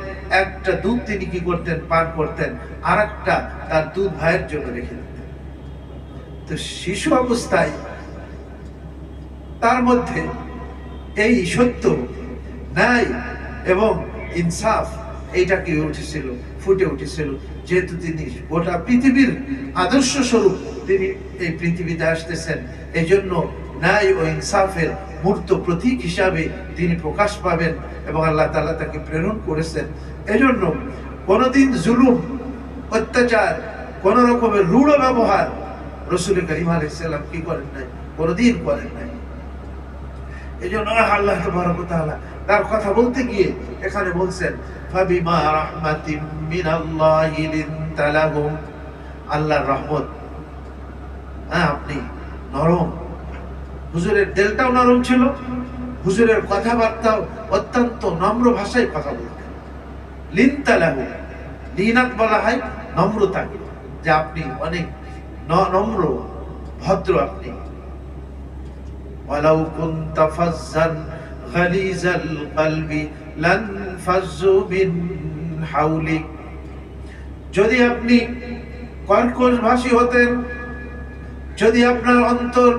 একটা দুধ তিনি কি করতেন, পান করতেন, আর একটা তার দুধ ভাইয়ের জন্য রেখে দিতেন। তো শিশু অবস্থায় তার মধ্যে এই সত্য, ন্যায় এবং ইনসাফ এইটা কি উঠেছিল, ফুটে উঠেছিল। যেহেতু তিনি গোটা পৃথিবীর আদর্শ স্বরূপ তিনি এই পৃথিবীতে আসতেছেন, এই জন্য ন্যায় ও ইনসাফের মূর্ত প্রতীক হিসাবে তিনি প্রকাশ পাবেন এবং আল্লাহ তাআলা তাকে প্রেরণ করেছেন। এজন্য কোনদিন জুলুম, অত্যাচার, কোন রকমের রূঢ় ব্যবহার রাসূল করিম আলাইহিস সালাম কি করেন নাই, কোনদিন করেন নাই। এজন্য আল্লাহ তাবারক ওয়া তাআলা তার কথা বলতে গিয়ে এখানে বলছেন, ফাবিমা রাহমাতিম মিনাল্লাহি লিনতা লাহুম, আল্লাহর রহমত। আপনি নরম, হুজুরের দিলটাও নরম ছিল, হুজুরের কথাবার্তাও অত্যন্ত নম্র ভাষায় কথা বলতেন। লিনতা লাহুম, লিনাত বলা হয় নম্রতাকে, যে আপনি অনেক নম্র ভদ্র। আপনি ওয়ালাউ কুনতা ফাজ্জান গালিজাল কলবি লানফাজ্জু মিন হাওলিক, যদি আপনি কর্কশ ভাষী হতেন, যদি আপনার অন্তর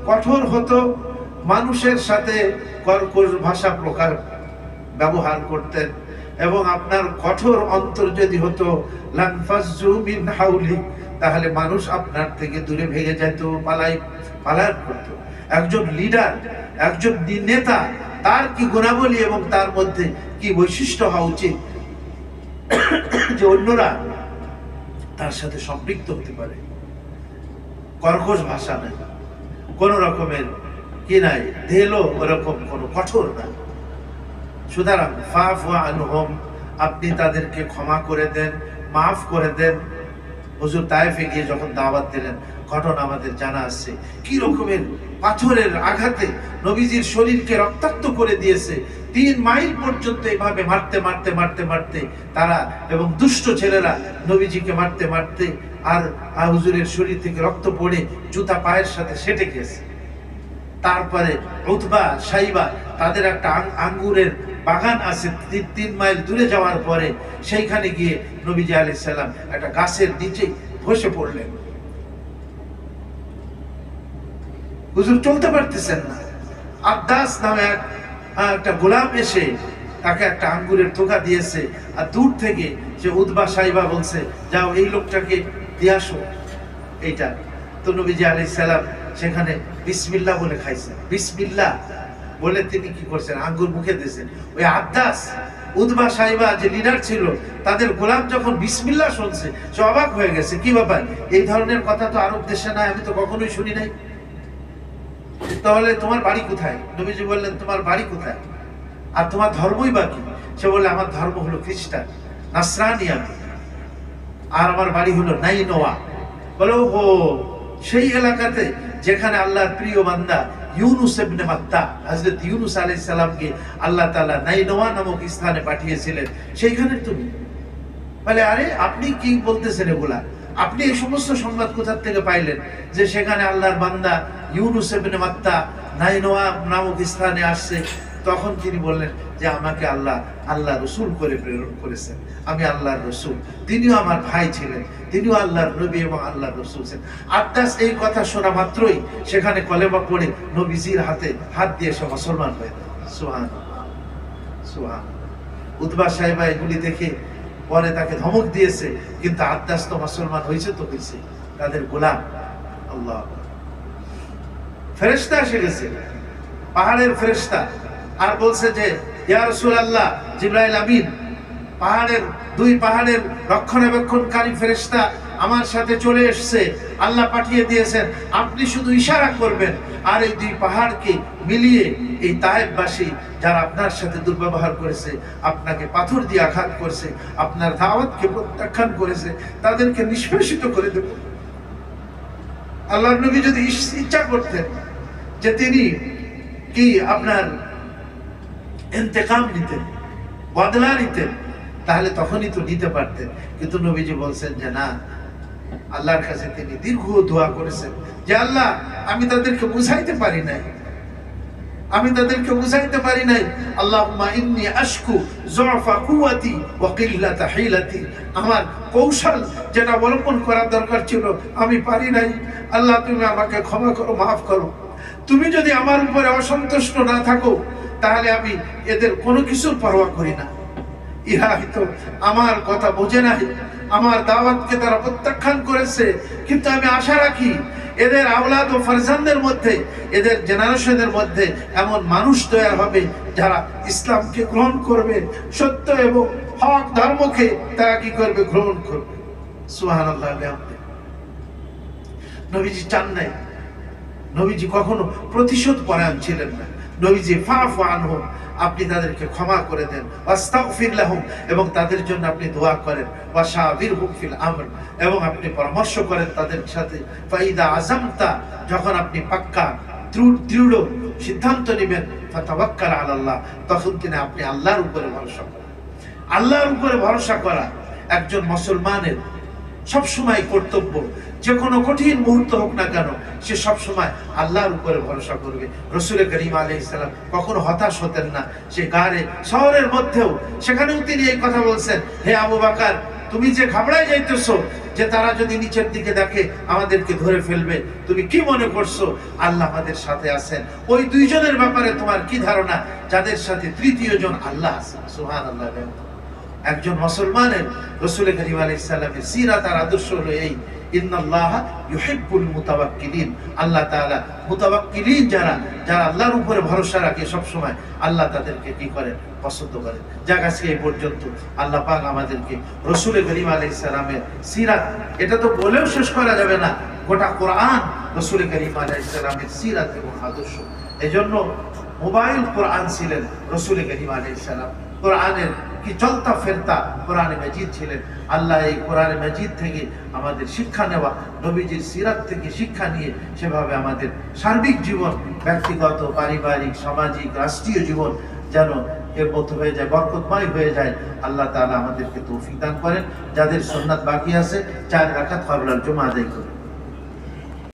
কঠোর হতো, মানুষের সাথে কর্কশ ভাষা প্রকার ব্যবহার করতেন এবং আপনার কঠোর অন্তর যদি হতো, লানফাজ্জু মিন হাওলিক, তাহলে মানুষ আপনার থেকে দূরে ভেগে যেত, পালায়ন করত। একজন লিডার, একজন নেতা তার কি গুণাবলী এবং তার মধ্যে কি বৈশিষ্ট্য হওয়া উচিত যে অন্যরা তার সাথে সম্পৃক্ত হতে পারে। কর্কশ ভাষা নাই, কোন রকমের কি নাই, ঢেলো ওরকম কোন কঠোর না। সুতরাং ফাফু আনহুম, আপনি তাদেরকে ক্ষমা করে দেন, মাফ করে দেন। হুজুর তায়েফে গিয়ে যখন দাওয়াত দিলেন, ঘটনা আমাদের জানা আছে, কি রকমের পাথরের আঘাতে নবীজির শরীরকে রক্তাক্ত করে দিয়েছে। 3 মাইল পর্যন্ত এভাবে মারতে মারতে মারতে মারতে তারা এবং দুষ্ট ছেলেরা নবীজিকে মারতে মারতে আর হুজুরের শরীর থেকে রক্ত পড়ে জুতা পায়ের সাথে সেটে গেছে। তারপরে উতবা সাইবা তাদের একটা আঙ্গুরের বাগান আছে 3 মাইল দূরে যাওয়ার পরে, সেইখানে গিয়ে নবীজি আলাইহিস সালাম একটা গাছের নিচে বসে পড়লেন। হুজুর চলতে পারতেছেন না। আব্দাস নামে একটা গোলাম এসে তাকে একটা আঙ্গুরের থোকা দিয়েছে, আর দূর থেকে যে উতবা সাইবা বলছে, যাও এই লোকটাকে দিয়ে আসো এইটা। তো নবীজি আলাইহিস সালাম সেখানে বিসমিল্লাহ বলে খাইছেন। বিসমিল্লাহ বলে তিনি কি করছেন, আঙ্গুর মুখে দিয়েছেন। ওই আব্দাস উতবা সাইবা যে লিডার ছিল, তাদের গোলাম যখন বিসমিল্লাহ শুনছে, সে অবাক হয়ে গেছে। কি ব্যাপার, এই ধরনের কথা তো আরব দেশে নাই, আমি তো কখনোই শুনি নাই। তাহলে তোমার বাড়ি কোথায়? নবীজি বললেন, তোমার বাড়ি কোথায় আর তোমার ধর্মই বা কি? সে বললে, আমার ধর্ম হলো খ্রিস্টান, নাসরানি আমি, আর আমার বাড়ি হলো নাইনোয়া। বলে, ও সেই এলাকাতে যেখানে আল্লাহর প্রিয় বান্দা ইউনুস ইবনে মাত্তা, হযরত ইউনুস আলাইহিস সালামকে আল্লাহ তাআলা নাইনোয়া নামক স্থানে পাঠিয়েছিলেন, সেইখানে তুমি। বলে, আরে আপনি কি বলতেছেন এগুলা? আপনি এই সমস্ত সংবাদ কোথা থেকে পাইলেন যে সেখানে আল্লাহর বান্দা ইউনুস ইবনে মাত্তা নাইনোয়া নামক স্থানে আসছে? তখন তিনি বললেন যে আমাকে আল্লাহ রসুল করে প্রেরণ করেছেন, আমি আল্লাহর রসুল, তিনিও আমার ভাই ছিলেন, তিনিও আল্লাহর নবী এবং আল্লাহর রসুল ছিলেন। আব্দাস এই কথা শোনা মাত্রই সেখানে কলেমা পড়ে নবীজির হাতে হাত দিয়ে সে মুসলমান হয়ে যায়। সুবহানাল্লাহ, সুবহানাল্লাহ। উতবা সাহেবা এগুলি দেখে পরে তাকে ধমক দিয়েছে, কিন্তু আব্দাস তো মুসলমান হয়েছে, তো হয়েছে তাদের গোলাম। আল্লাহ, ফেরেশতা এসে গেছে, পাহাড়ের ফেরেশতা, আর বলছে যে ইয়া রাসূলুল্লাহ, জিবরাইল আমিন, দুই পাহাড়ের রক্ষণাবেক্ষণকারী ফেরেশতা আমার সাথে চলে এসেছে, আল্লাহ পাঠিয়ে দিয়েছেন, আপনি শুধু ইশারা করবেন আর এই 2 পাহাড়কে মিলিয়ে এই তায়েফবাসী যারা আপনার সাথে দুর্ব্যবহার করেছে, আপনাকে পাথর দিয়ে আঘাত করেছে, আপনার দাওয়াতকে প্রত্যাখ্যান করেছে, তাদেরকে নিষ্পেষিত করে দেব। আল্লাহর নবী যদি ইচ্ছা করতেন যে তিনি কি আপনার ইন্তেকাম নিতেন, বদলা নিতেন, তাহলে তখনই তো নিতে পারতেন। কিন্তু নবীজি বলছেন যে না, আল্লাহর কাছে তিনি দীর্ঘ দোয়া করেছেন যে আল্লাহ, আমি তাদেরকে বুঝাইতে পারি নাই, আল্লাহুম্মা ইন্নী আশকু যুফা কুওয়াতি ওয়া কিল্লাতা হিলাতি, আমার কৌশল যেটা অবলম্বন করার দরকার ছিল আমি পারি নাই। আল্লাহ, তুমি আমাকে ক্ষমা করো, মাফ করো। তুমি যদি আমার উপরে অসন্তুষ্ট না থাকো, তাহলে আমি এদের কোনো কিছুর পরোয়া করি না। ইহা হয়তো আমার কথা বোঝে নাই, আমার দাওয়াতকে তারা প্রত্যাখ্যান করেছে, কিন্তু আমি আশা রাখি এদের আওলাদ ও ফারজানদের মধ্যে, এদের জেনারেশনের মধ্যে এমন মানুষ তৈরি হবে যারা ইসলামকে গ্রহণ করবে, সত্য এবং হক ধর্মকে তারা কি করবে, গ্রহণ করবে। সুবহানাল্লাহ। নবীজি চান নাই, নবীজি কখনো প্রতিশোধ পরায়ণ ছিলেন না। নবীজি ফাফু আনহুম, আপনি তাদেরকে ক্ষমা করে দেন, ওয়াস্তাগফির লাহুম, এবং তাদের জন্য আপনি দোয়া করেন, ওয়াশাবিরহুম ফিল আমর, এবং আপনি পরামর্শ করেন তাদের সাথে। ফাইদা আযামতা, যখন আপনি পাক্কা দৃঢ় সিদ্ধান্ত নেবেন, ফাতাওয়াক্কাল আলাল্লাহ, তখন কিনা আপনি আল্লাহর উপরে ভরসা করেন। আল্লাহর উপরে ভরসা করা একজন মুসলমানের সবসময় কর্তব্য। যে কোনো কঠিন মুহূর্ত হোক না কেন, সে সবসময় আল্লাহর উপরে ভরসা করবে। রাসূল করিম আলাইহিস সালাম কখনো হতাশ হতেন না। সে গারে শহরের মধ্যেও, সেখানেও তিনি এই কথা বলছেন, হে আবু বকর, তুমি যে ঘাবড়ায় যাইতেছো যে তারা যদি নিচের দিকে দেখে আমাদেরকে ধরে ফেলবে, তুমি কি মনে করছো আল্লাহ আমাদের সাথে আছেন? ওই 2 জনের ব্যাপারে তোমার কি ধারণা যাদের সাথে 3য় জন আল্লাহ আছেন? সুবহানাল্লাহ। একজন মুসলমানের রাসূল করিম আলাইহিস সালামের সিরাত আর আদর্শ হলো এই, ইন্নাল্লাহা ইউহিব্বুল মুতাওয়াক্কিলিন, আল্লাহ তাআলা মুতাওয়াক্কিলিন যারা আল্লাহর উপরে ভরসা রাখে সব সময়, আল্লাহ তাদেরকে কি করেন? পছন্দ করেন। যাক, আজকে এই পর্যন্ত। আল্লাহ পাক আমাদেরকে রাসূল করিম আলাইহিস সালামের সিরাত, এটা তো বলেও শেষ করা যাবে না, গোটা কোরআন রাসূল করিম আলাইহিস সালামের সিরাত এবং আদর্শ। এজন্য মোবাইল কোরআন ছিলেন রাসূল করিম আলাইহিস সালাম, কোরআনের কি চলতা ফেরতা কোরআনে মাজিদ ছিলেন। আল্লাহ এই কোরআনে মাজিদ থেকে আমাদের শিক্ষা নেওয়া, নবীজির সিরাত থেকে শিক্ষা নিয়ে সেভাবে আমাদের সার্বিক জীবন, ব্যক্তিগত, পারিবারিক, সামাজিক, রাষ্ট্রীয় জীবন যেন এর মতো হয়ে যায়, বরকতময় হয়ে যায়। আল্লাহ তাআলা আমাদেরকে তৌফিক দান করেন। যাদের সুন্নাত বাকি আছে 4 রাকাত ক্বাবলাল জুমা আদায় করুন।